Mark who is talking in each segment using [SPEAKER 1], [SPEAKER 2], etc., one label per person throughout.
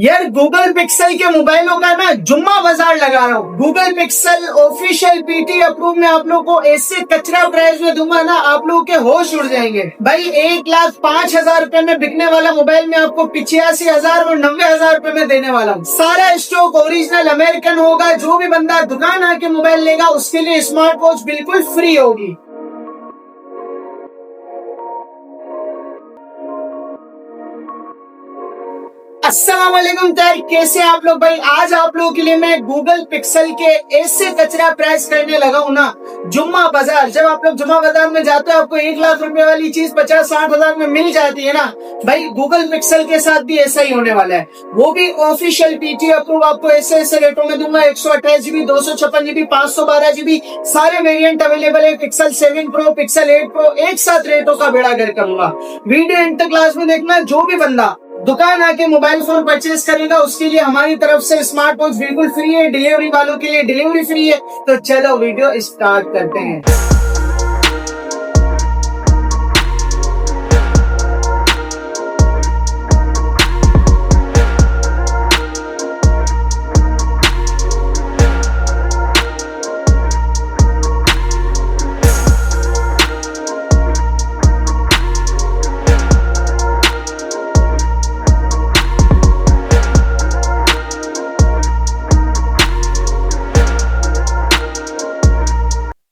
[SPEAKER 1] यार Google pixel के मोबाइलों का ना जुम्मा बाजार लगा रहा हूँ। Google pixel official PT approve में आप लोग को ऐसे कचरा प्राइस में दूंगा ना, आप लोगों के होश उड़ जाएंगे। भाई 1,05,000 रुपए में बिकने वाला मोबाइल में आपको 85,000 और 90,000 रुपए में देने वाला हूँ। सारा स्टॉक ओरिजिनल अमेरिकन होगा। जो भी बंदा दुकान आके मोबाइल लेगा उसके लिए स्मार्ट वॉच बिल्कुल फ्री होगी। अस्सलाम वालेकुम यार, कैसे आप लोग भाई। आज आप लोगों के लिए मैं गूगल पिक्सल के ऐसे कचरा प्राइस करने लगा हूँ ना, जुम्मा बाजार। जब आप लोग जुम्मा बाजार में जाते हो आपको 1,00,000 रुपए वाली चीज 50-60 हजार में मिल जाती है ना, भाई गूगल पिक्सल के साथ भी ऐसा ही होने वाला है। वो भी ऑफिशियल पीटी अप्रूव आपको ऐसे ऐसे रेटों में दूंगा। 128 GB, 256 GB, 512 GB, सारे वेरिएंट अवेलेबल है। पिक्सल 7 प्रो, पिक्सल 8 प्रो, एक साथ रेटों का बेड़ा गर्क करूंगा। वीडियो एंड तक क्लास में देखना। जो भी बंदा दुकान आके मोबाइल फोन परचेज करेगा उसके लिए हमारी तरफ से स्मार्ट वॉच बिल्कुल फ्री है। डिलीवरी वालों के लिए डिलीवरी फ्री है। तो चलो वीडियो स्टार्ट करते हैं।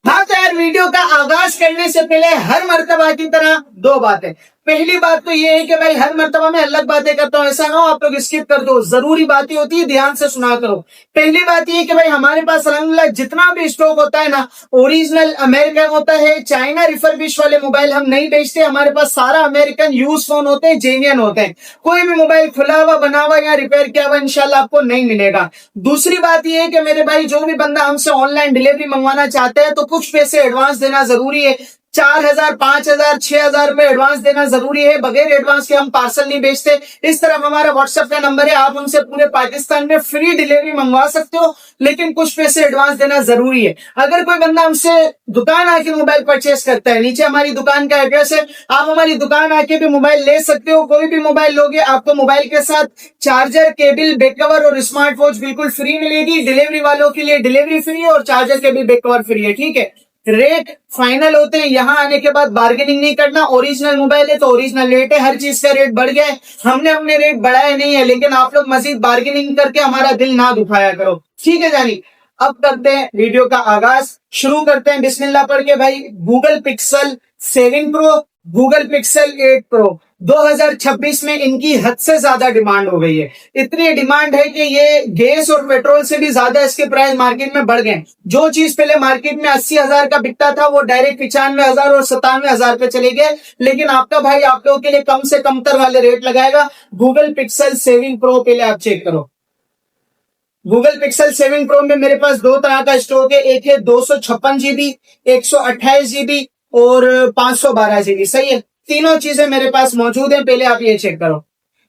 [SPEAKER 1] हाँ तो यार, वीडियो का आगाज करने से पहले हर मर्तबा की तरह दो बातें। पहली बात तो ये है कि भाई हर मर्तबा में अलग बातें करता हूँ, ऐसा ना हो आप लोग स्किप कर दो। जरूरी बातें होती है, ध्यान से सुना करो। पहली बात ये कि भाई हमारे पास अल्हम्दुलिल्लाह जितना भी स्टॉक होता है ना, ओरिजिनल अमेरिकन होता है। चाइना रिफर्बिश वाले मोबाइल हम नहीं बेचते। हमारे पास सारा अमेरिकन यूज फोन होते हैं, जेन्युइन होते हैं। कोई भी मोबाइल खुला हुआ, बना हुआ या रिपेयर किया हुआ इंशाल्लाह आपको नहीं मिलेगा। दूसरी बात ये है कि मेरे भाई जो भी बंदा हमसे ऑनलाइन डिलीवरी मंगवाना चाहते हैं तो कुछ पैसे एडवांस देना जरूरी है। 4,000, 5,000, 6,000 रुपए एडवांस देना जरूरी है। बगैर एडवांस के हम पार्सल नहीं बेचते। इस तरफ हमारा व्हाट्सएप का नंबर है, आप हमसे पूरे पाकिस्तान में फ्री डिलीवरी मंगवा सकते हो, लेकिन कुछ पैसे एडवांस देना जरूरी है। अगर कोई बंदा हमसे दुकान आके मोबाइल परचेस करता है, नीचे हमारी दुकान का एड्रेस है, आप हमारी दुकान आके भी मोबाइल ले सकते हो। कोई भी मोबाइल लोगे आपको मोबाइल के साथ चार्जर, केबल, बैक कवर और स्मार्ट वॉच बिल्कुल फ्री मिलेगी। डिलीवरी वालों के लिए डिलीवरी फ्री है और charger, cable, back cover free है। ठीक है, रेट फाइनल होते हैं। यहाँ आने के बाद बार्गेनिंग नहीं करना। ओरिजिनल मोबाइल है तो ओरिजिनल रेट है। हर चीज का रेट बढ़ गया है, हमने अपने रेट बढ़ाए नहीं है, लेकिन आप लोग मजीद बार्गेनिंग करके हमारा दिल ना दुखाया करो। ठीक है जानी, अब करते हैं वीडियो का आगाज। शुरू करते हैं बिस्मिल्लाह पढ़ के। भाई Google pixel 7 pro, Google pixel 8 pro 2026 में इनकी हद से ज्यादा डिमांड हो गई है। इतनी डिमांड है कि ये गैस और पेट्रोल से भी ज्यादा इसके प्राइस मार्केट में बढ़ गए। जो चीज पहले मार्केट में 80,000 का बिकता था वो डायरेक्ट 95,000 और 97,000 पे चले गए। लेकिन आपका भाई आप लोगों के लिए कम से कम तर वाले रेट लगाएगा। गूगल पिक्सल 7 प्रो पहले आप चेक करो। गूगल पिक्सल 7 प्रो में मेरे पास दो तरह का स्टॉक है। एक है 256 GB, 128 GB और 512 GB। सही है, तीनों चीजें मेरे पास मौजूद है। पहले आप ये चेक करो।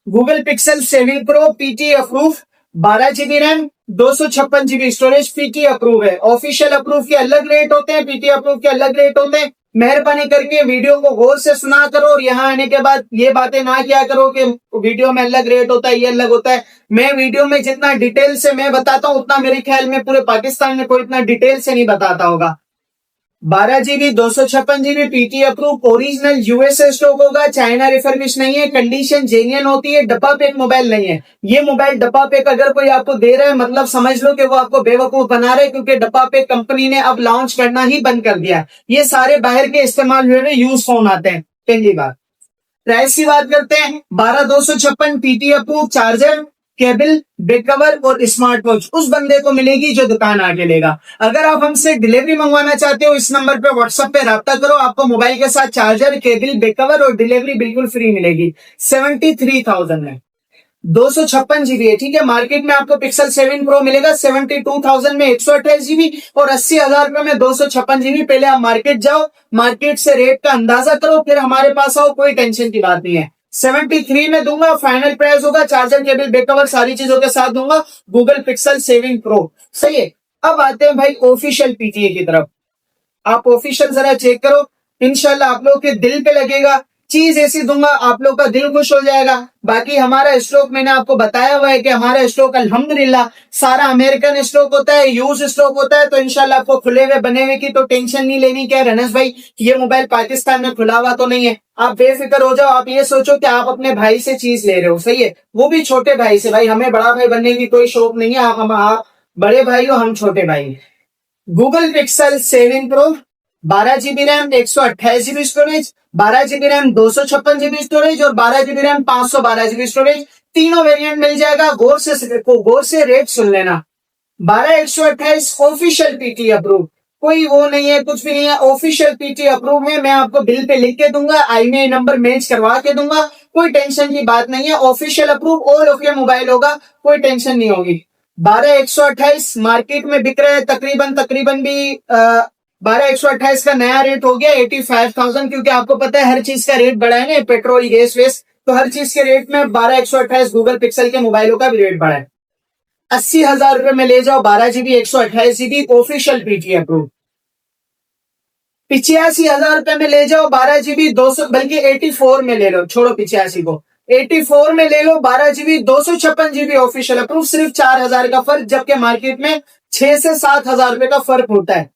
[SPEAKER 1] Google pixel 7 pro PT approve, 12 GB RAM, 256 GB storage, PT approve है। ऑफिशियल अप्रूव के अलग रेट होते हैं, पीटी अप्रूव के अलग रेट होते हैं। मेहरबानी करके वीडियो को गौर से सुना करो और यहाँ आने के बाद ये बातें ना किया करो कि वीडियो में अलग रेट होता है, ये अलग होता है। मैं वीडियो में जितना डिटेल से मैं बताता हूँ उतना मेरे ख्याल में पूरे पाकिस्तान में कोई इतना डिटेल से नहीं बताता होगा। 12 GB, 256 GB PT approve, original USA stock होगा, चाइना रिफर्बिश नहीं है, कंडीशन जेन्युइन होती है, डब्बा पैक मोबाइल नहीं है। ये मोबाइल डब्बा पैक अगर कोई आपको दे रहा है मतलब समझ लो कि वो आपको बेवकूफ बना रहे हैं, क्योंकि डब्बा पैक कंपनी ने अब लॉन्च करना ही बंद कर दिया। ये सारे बाहर के इस्तेमाल हुए यूज फोन आते हैं। पहली बात प्राइस की बात करते हैं। 12,256 PT approve, charger, cable, back cover और स्मार्ट वॉच उस बंदे को मिलेगी जो दुकान आके लेगा। अगर आप हमसे डिलीवरी मंगवाना चाहते हो इस नंबर पे व्हाट्सएप पे राब्ता करो, आपको मोबाइल के साथ चार्जर, केबल, बैक कवर और डिलीवरी बिल्कुल फ्री मिलेगी। 73,000 है, 256 GB है। ठीक है, मार्केट में आपको पिक्सल 7 प्रो मिलेगा 72,000 में, 128 GB और 80,000 रुपए में 256 GB। पहले आप मार्केट जाओ, मार्केट से रेट का अंदाजा करो, फिर हमारे पास आओ, कोई टेंशन की बात नहीं है। 73 में दूंगा, फाइनल प्राइस होगा। चार्जर, केबल, बैक कवर सारी चीजों के साथ दूंगा। Google pixel 7 pro. सही है, अब आते हैं भाई ऑफिशियल पीटीए की तरफ। आप ऑफिशियल जरा चेक करो, इंशाल्लाह आप लोगों के दिल पे लगेगा चीज ऐसी दूंगा आप लोग का दिल खुश हो जाएगा। बाकी हमारा स्टॉक मैंने आपको बताया हुआ है कि हमारा स्टॉक अल्हम्दुलिल्लाह सारा अमेरिकन स्टॉक होता है, यूज स्टॉक होता है। तो इंशाल्लाह आपको खुले हुए बने हुए की तो टेंशन नहीं लेनी। क्या रनस भाई ये मोबाइल पाकिस्तान में खुला हुआ तो नहीं है, आप बेफिक्र हो जाओ। आप ये सोचो कि आप अपने भाई से चीज ले रहे हो, सही है, वो भी छोटे भाई से। भाई हमें बड़ा भाई बनने की कोई शौक नहीं है, आप बड़े भाई हो, हम छोटे भाई। Google pixel 7 pro 12 GB RAM 128 GB storage, 12 GB RAM 256 GB storage और 12 GB रैम 512 GB स्टोरेज, तीनों वेरिएंट मिल जाएगा। गौर से रेट सुन लेना। 12128 ऑफिशियल पीटी अप्रूव, कोई वो नहीं है, कुछ भी नहीं है, ऑफिशियल पीटी अप्रूव है। मैं आपको बिल पे लिख के दूंगा, IMEI नंबर मैच करवा के दूंगा, कोई टेंशन की बात नहीं है। Official approve all okay mobile होगा, कोई टेंशन नहीं होगी। 12128 मार्केट में बिक रहा है तकरीबन भी 12128 का नया रेट हो गया 85,000, क्योंकि आपको पता है हर चीज का रेट बढ़ा है ना, पेट्रोल गैस वेस, तो हर चीज के रेट में 12128 गूगल पिक्सल के मोबाइलों का भी रेट बढ़ा है। 80,000 रुपए में ले जाओ 12 GB 128 GB official PT approve. 85,000 रुपए में ले जाओ 12 GB 200, बल्कि 84 में ले लो, छोड़ो 85 को, 84 में ले लो 12 GB 256 GB ऑफिशियल अप्रूव। सिर्फ 4,000 का फर्क, जबकि मार्केट में 6 से 7,000 रुपए का फर्क होता है।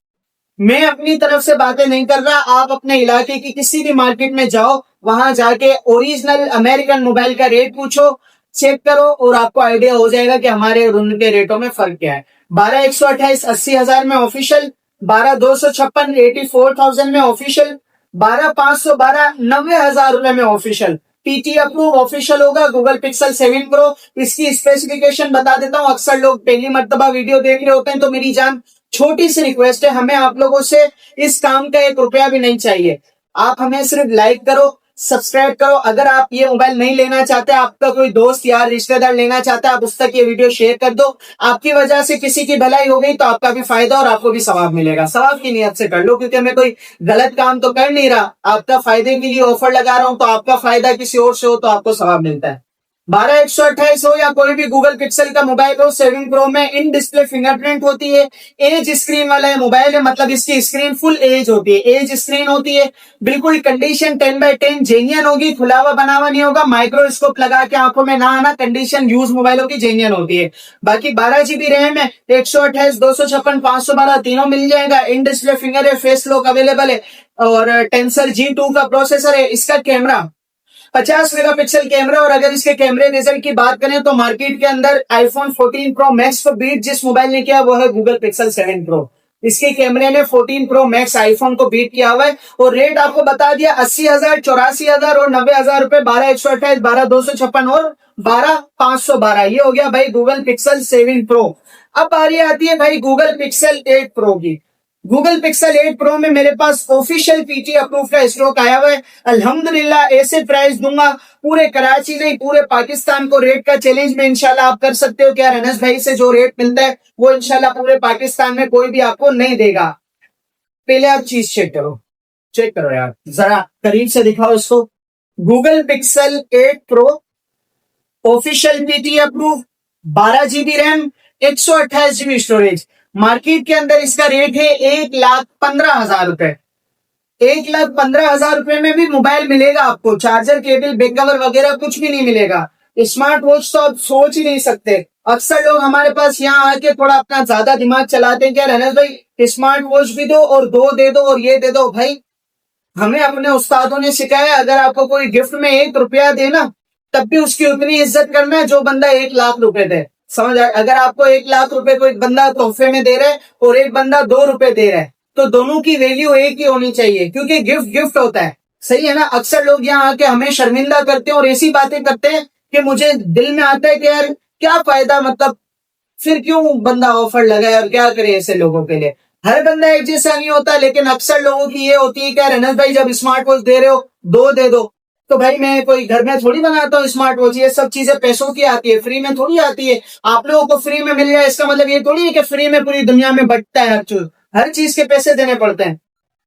[SPEAKER 1] मैं अपनी तरफ से बातें नहीं कर रहा, आप अपने इलाके की किसी भी मार्केट में जाओ, वहां जाके ओरिजिनल अमेरिकन मोबाइल का रेट पूछो, चेक करो और आपको आइडिया हो जाएगा कि हमारे और उनके रेटों में फर्क क्या है। 12128 80,000 में ऑफिशियल, 12256 84,000 में ऑफिशियल, 12512 90,000 रुपए में ऑफिशियल। पीटी अप्रूव ऑफिशियल होगा गूगल पिक्सल 7 प्रो। इसकी स्पेसिफिकेशन बता देता हूं, अक्सर लोग पहली मर्तबा वीडियो देख रहे होते हैं, तो मेरी जान छोटी सी रिक्वेस्ट है, हमें आप लोगों से इस काम का 1 रुपया भी नहीं चाहिए। आप हमें सिर्फ लाइक करो, सब्सक्राइब करो। अगर आप ये मोबाइल नहीं लेना चाहते, आपका कोई दोस्त यार रिश्तेदार लेना चाहता है, आप उस तक ये वीडियो शेयर कर दो। आपकी वजह से किसी की भलाई हो गई तो आपका भी फायदा और आपको भी सवाब मिलेगा। सवाब की नियत से कर लो, क्योंकि मैं कोई गलत काम तो कर नहीं रहा, आपका फायदे के लिए ऑफर लगा रहा हूं, तो आपका फायदा किसी और से हो तो आपको सवाब मिलता है। 12128 हो या कोई भी गूगल पिक्सल का मोबाइल हो, 7 प्रो में इन डिस्प्ले फिंगरप्रिंट होती है, एज स्क्रीन वाला मोबाइल है, मतलब इसकी स्क्रीन फुल एज होती है, एज स्क्रीन होती है, बिल्कुल कंडीशन 10/10 जेन्युइन होगी, खुला हुआ बना हुआ नहीं होगा, माइक्रोस्कोप लगा के आंखों में ना आना, कंडीशन यूज मोबाइलों की जेन्युइन होती है। बाकी 12 GB रैम है, 128 256 512 तीनों मिल जाएगा। इन डिस्प्ले फिंगर है, फेस लॉक अवेलेबल है और टेंसर G2 का प्रोसेसर है। इसका कैमरा 50 मेगापिक्सल कैमरा, और अगर इसके कैमरे रिजल्ट की बात करें तो मार्केट के अंदर आईफोन 14 प्रो मैक्स को बीट जिस मोबाइल ने किया वो है गूगल पिक्सल 7 प्रो। इसके कैमरे ने 14 प्रो मैक्स आईफोन को बीट किया हुआ है। और रेट आपको बता दिया 80,000 84,000 और 90,000 रुपए, 12128 12256 और 12512। ये हो गया भाई गूगल पिक्सल 7 प्रो। अब बारी आती है भाई गूगल पिक्सल 8 प्रो की। गूगल पिक्सल 8 प्रो में मेरे पास ऑफिशियल पीटी अप्रूव का स्टॉक आया हुआ है। अल्हम्दुलिल्लाह ऐसे प्राइस दूंगा पूरे कराची नहीं पूरे पाकिस्तान को। रेट का चैलेंज में इंशाल्लाह आप कर सकते हो, क्या रनस भाई से जो रेट मिलता है वो इंशाल्लाह पूरे पाकिस्तान में कोई भी आपको नहीं देगा। पहले आप चीज चेक करो यार, जरा करीब से दिखाओ इसको। Google pixel 8 pro official PT approve, 12 GB RAM 128 GB storage. Market के अंदर इसका रेट है 1,15,000 रुपए। 1,15,000 रुपए में भी मोबाइल मिलेगा आपको, चार्जर केबल बैक कवर वगैरह कुछ भी नहीं मिलेगा। स्मार्ट वॉच तो आप सोच ही नहीं सकते। अक्सर लोग हमारे पास यहाँ आके थोड़ा अपना ज्यादा दिमाग चलाते हैं, क्या रनस भाई स्मार्ट वॉच भी दो और 2 दे दो और ये दे दो। भाई हमें अपने उस्तादों ने सिखाया, अगर आपको कोई गिफ्ट में 1 रुपया देना तब भी उसकी उतनी इज्जत करना है जो बंदा 1,00,000 रुपए दे। समझ आए? अगर आपको 1,00,000 रुपए कोई बंदा तोहफे में दे रहा है और एक बंदा 2 रुपए दे रहा है, तो दोनों की वैल्यू एक ही होनी चाहिए, क्योंकि गिफ्ट होता है, सही है ना। अक्सर लोग यहाँ आके हमें शर्मिंदा करते हैं और ऐसी बातें करते हैं कि मुझे दिल में आता है कि यार क्या फायदा, मतलब फिर क्यों बंदा ऑफर लगाए और क्या करे ऐसे लोगों के लिए। हर बंदा एक जैसा नहीं होता, लेकिन अक्सर लोगों की ये होती है कि रनस भाई जब स्मार्ट वॉच दे रहे हो 2 दे दो। तो भाई मैं कोई घर में थोड़ी बनाता हूँ स्मार्ट वॉच, ये सब चीजें पैसों की आती है, फ्री में थोड़ी आती है। आप लोगों को फ्री में मिल जाए इसका मतलब ये थोड़ी है कि फ्री में पूरी दुनिया में बंटता है हर चीज के पैसे देने पड़ते हैं।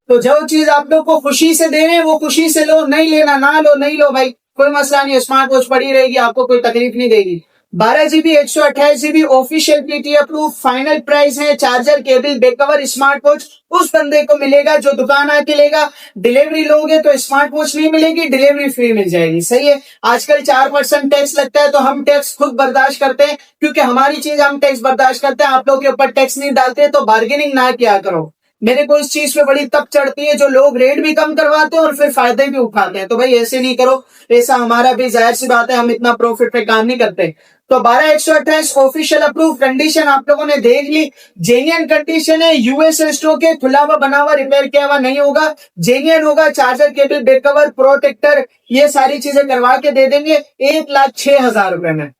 [SPEAKER 1] तो जो चीज आप लोग को खुशी से दे रहे हैं वो खुशी से लो, नहीं लेना ना लो, नहीं लो भाई, कोई मसला नहीं है। स्मार्ट वॉच पड़ी रहेगी, आपको कोई तकलीफ नहीं देगी। 12 GB 128 GB official PT approve, final price है। Charger, cable, back cover, smart watch उस बंदे को मिलेगा जो दुकान आके लेगा। डिलीवरी लोगे तो स्मार्ट वॉच नहीं मिलेगी, डिलीवरी फ्री मिल जाएगी। सही है। आजकल 4% टैक्स लगता है, तो हम टैक्स खुद बर्दाश्त करते हैं, क्योंकि हमारी चीज हम टैक्स बर्दाश्त करते हैं। आप लोग के ऊपर टैक्स नहीं डालते, तो बार्गेनिंग ना किया करो। मेरे को इस चीज पे बड़ी तप चढ़ती है, जो लोग रेट भी कम करवाते हैं और फिर फायदे भी उठाते हैं। तो भाई ऐसे नहीं करो, ऐसा हमारा भी जाहिर सी बात है, हम इतना प्रॉफिट पे काम नहीं करते। तो 12/128 ऑफिशियल अप्रूव, कंडीशन आप लोगों ने देख ली, जेन्युइन कंडीशन है, यूएसए स्टॉक है, खुला हुआ बना हुआ रिपेयर किया हुआ नहीं होगा, जेन्युइन होगा। Charger, cable, back cover, protector ये सारी चीजें करवा के दे देंगे 1,06,000 रुपए में।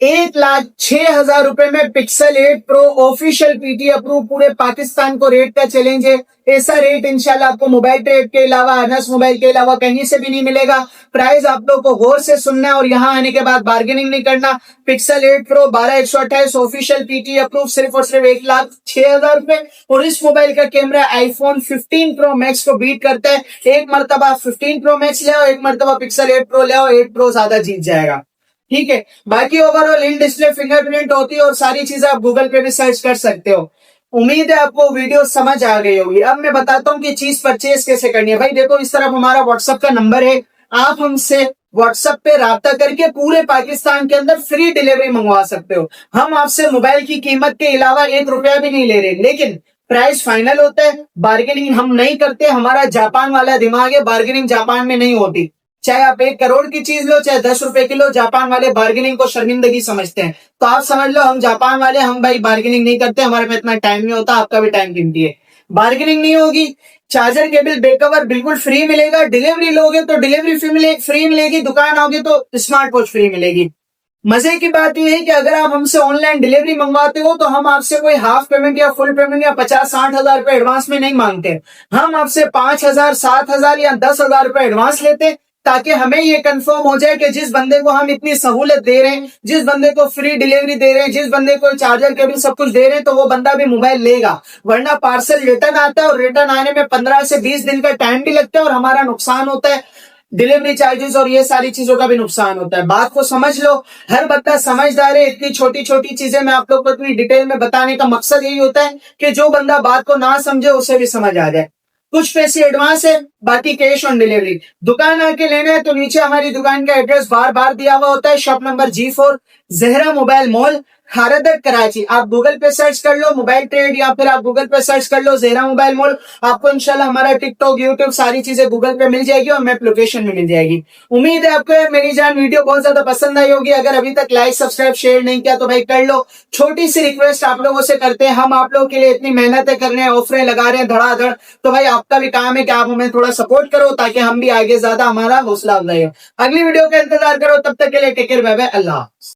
[SPEAKER 1] 1,06,000 रुपए में pixel 8 pro official PT approve, पूरे पाकिस्तान को रेट का चैलेंज है। ऐसा रेट इंशाल्लाह आपको मोबाइल ट्रेड के अलावा, अनस मोबाइल के अलावा कहीं से भी नहीं मिलेगा। प्राइस आप लोग को गौर से सुनना है और यहां आने के बाद बार्गेनिंग नहीं करना। Pixel 8 pro 12/128 official PT approve, सिर्फ और सिर्फ 1,06,000 रुपए। और इस मोबाइल का कैमरा आईफोन 15 प्रो मैक्स को बीट करता है। एक मरतबा 15 प्रो मैक्स ले आओ, एक मरतबा पिक्सल 8 प्रो ले आओ, 8 प्रो ज्यादा जीत जाएगा। ठीक है। बाकी ओवरऑल इन डिस्प्ले फिंगरप्रिंट होती है और सारी चीजें आप गूगल पे भी सर्च कर सकते हो। उम्मीद है आपको वीडियो समझ आ गई होगी। अब मैं बताता हूँ कि चीज परचेज कैसे करनी है। भाई देखो, इस तरफ हमारा व्हाट्सएप का नंबर है, आप हमसे व्हाट्सएप पे राब्ता करके पूरे पाकिस्तान के अंदर फ्री डिलीवरी मंगवा सकते हो। हम आपसे मोबाइल की कीमत के अलावा 1 रुपया भी नहीं ले रहे, लेकिन प्राइस फाइनल होता है। बार्गेनिंग हम नहीं करते, हमारा जापान वाला दिमाग है, बार्गेनिंग जापान में नहीं होती। चाहे आप 1 करोड़ की चीज लो, चाहे 10 रुपए की लो, जापान वाले बार्गेनिंग को शर्मिंदगी समझते हैं। तो आप समझ लो, हम जापान वाले, हम भाई बार्गेनिंग नहीं करते, हमारे में इतना टाइम नहीं होता, आपका भी टाइम कीमती है। बार्गेनिंग नहीं होगी। चार्जर, केबल, बैक कवर बिल्कुल फ्री मिलेगा। डिलीवरी लोगे तो डिलीवरी फ्री मिलेगी, दुकान आओगे तो स्मार्ट वॉच फ्री मिलेगी। मजे की बात यह है कि अगर आप हमसे ऑनलाइन डिलीवरी मंगवाते हो तो हम आपसे कोई हाफ पेमेंट या फुल पेमेंट या 50-60 हजार रुपए एडवांस में नहीं मांगते। हम आपसे 5,000, 7,000 या 10,000 रुपए एडवांस लेते, ताकि हमें ये कंफर्म हो जाए कि जिस बंदे को हम इतनी सहूलत दे रहे हैं, जिस बंदे को फ्री डिलीवरी दे रहे हैं, जिस बंदे को चार्जर केबल सब कुछ दे रहे हैं, तो वो बंदा भी मोबाइल लेगा। वरना पार्सल रिटर्न आता है और रिटर्न आने में 15 से 20 दिन का टाइम भी लगता है और हमारा नुकसान होता है, डिलीवरी चार्जेस और ये सारी चीजों का भी नुकसान होता है। बात को समझ लो, हर बंदा समझदार है। इतनी छोटी छोटी चीजें मैं आप लोग को इतनी डिटेल में बताने का मकसद यही होता है कि जो बंदा बात को ना समझे उसे भी समझ आ जाए। कुछ पैसे एडवांस है, बाकी कैश ऑन डिलीवरी। दुकान आके लेना है तो नीचे हमारी दुकान का एड्रेस बार बार दिया हुआ होता है। Shop number G4, Zahra mobile mall, Kharadar, Karachi. आप गूगल पे सर्च कर लो मोबाइल ट्रेड, या फिर आप गूगल पे सर्च कर लो जहरा मोबाइल मॉल। आपको इंशाल्लाह हमारा टिकटॉक, यूट्यूब सारी चीजें गूगल पे मिल जाएगी और मैप लोकेशन में मिल जाएगी। उम्मीद है आपको मेरी जान वीडियो बहुत ज्यादा पसंद आई होगी। अगर अभी तक लाइक, सब्सक्राइब, शेयर नहीं किया तो भाई कर लो। छोटी सी रिक्वेस्ट आप लोगों से करते हैं, हम आप लोगों के लिए इतनी मेहनतें कर रहे हैं, ऑफरें लगा रहे हैं धड़ाधड़, तो भाई आपका भी काम है कि आप हमें थोड़ा सपोर्ट करो, ताकि हम भी आगे ज्यादा हमारा हौसला अफजाई हो। अगली वीडियो का इंतजार करो, तब तक के लिए टेक केयर, बाय बाय, अल्लाह।